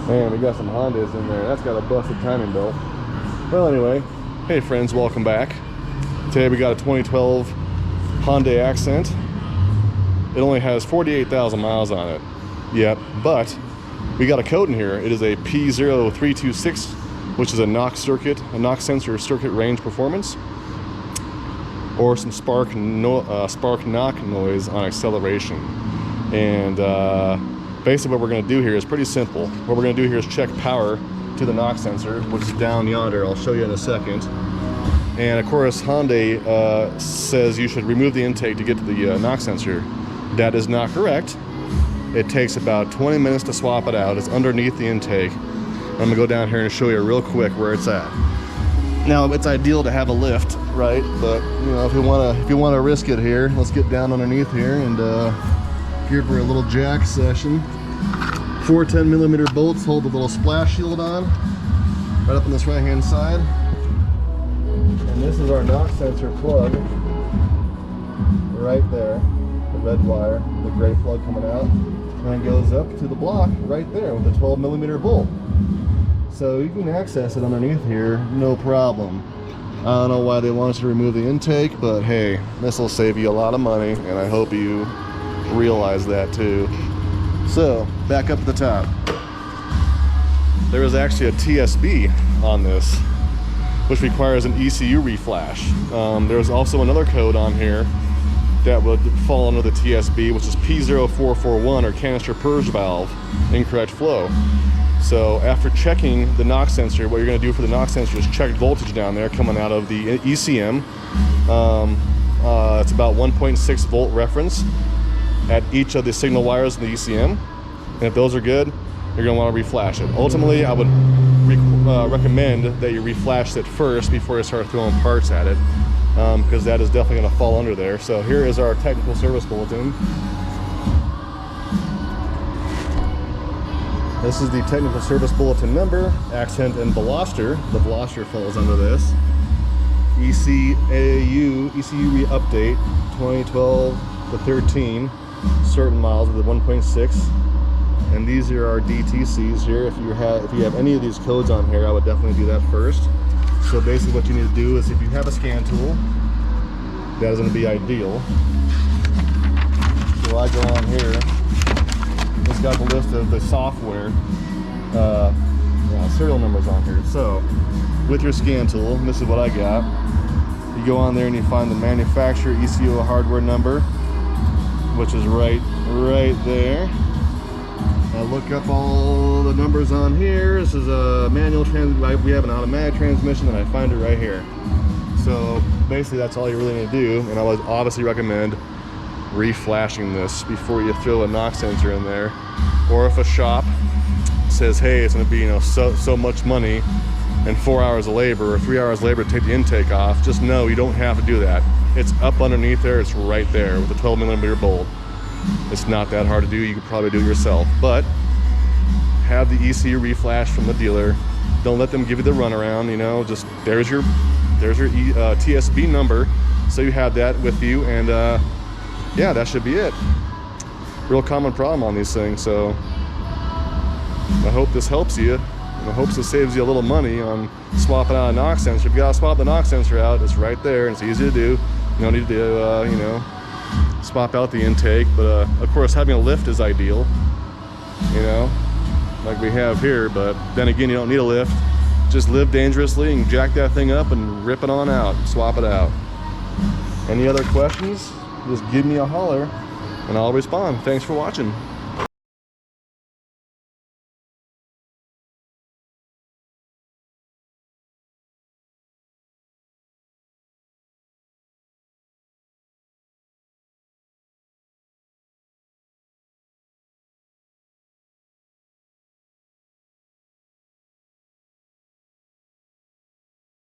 Man, we got some Hondas in there. That's got a busted timing belt. Well, anyway, hey friends, welcome back. Today we got a 2012 Hyundai Accent. It only has 48,000 miles on it yet, but we got a code in here. It is a P0326, which is a knock sensor circuit range performance, or some spark knock noise on acceleration. And basically what we're going to do here is pretty simple. What we're going to do here is check power to the knock sensor, which is down yonder. I'll show you in a second. And of course Hyundai says you should remove the intake to get to the knock sensor. That is not correct. It takes about 20 minutes to swap it out. It's underneath the intake. I'm going to go down here and show you real quick where it's at. Now it's ideal to have a lift, right? But you know, if you want to risk it here, let's get down underneath here and here for a little jack session. 4 10mm bolts hold the little splash shield on, right up on this right hand side. And this is our knock sensor plug, right there. The red wire, the gray plug coming out, and it goes up to the block right there with a 12mm bolt. So you can access it underneath here, no problem. I don't know why they want us to remove the intake, but hey, this will save you a lot of money, and I hope you realize that too. So, back up at the top. There is actually a TSB on this, which requires an ECU reflash. There's also another code on here that would fall under the TSB, which is P0441, or canister purge valve, incorrect flow. So after checking the knock sensor, what you're going to do for the knock sensor is check voltage down there coming out of the ECM. It's about 1.6 volt reference at each of the signal wires in the ECM. And if those are good, you're going to want to reflash it. Ultimately, I would recommend that you reflash it first before you start throwing parts at it, because that is definitely going to fall under there. So here is our technical service bulletin. This is the technical service bulletin number, Accent and Veloster. The Veloster falls under this. ECU update 2012 to 13, certain miles of the 1.6. And these are our DTCs here. If you have any of these codes on here, I would definitely do that first. So basically what you need to do is, if you have a scan tool, that is going to be ideal. So I go on here. It's got the list of the software serial numbers on here. So with your scan tool, this is what I got. You go on there and you find the manufacturer ECU hardware number, which is right there. I look up all the numbers on here. This is a manual we have an automatic transmission, and I find it right here. So basically that's all you really need to do, and I would obviously recommend reflashing this before you throw a knock sensor in there. Or if a shop says, hey, it's going to be, you know, so much money and 4 hours of labor or 3 hours of labor to take the intake off, just know you don't have to do that. It's up underneath there. It's right there with a 12mm bolt. It's not that hard to do. You could probably do it yourself, but have the ECU reflash from the dealer. Don't let them give you the runaround. You know, just there's your TSB number, so you have that with you, and yeah, that should be it. Real common problem on these things. So I hope this helps you, and I hope this saves you a little money on swapping out a knock sensor. If you gotta swap the knock sensor out, it's right there, and it's easy to do. You don't need to you know, swap out the intake, but of course having a lift is ideal, you know, like we have here. But then again, you don't need a lift. Just live dangerously and jack that thing up and rip it on out, swap it out. Any other questions, just give me a holler and I'll respond. Thanks for watching.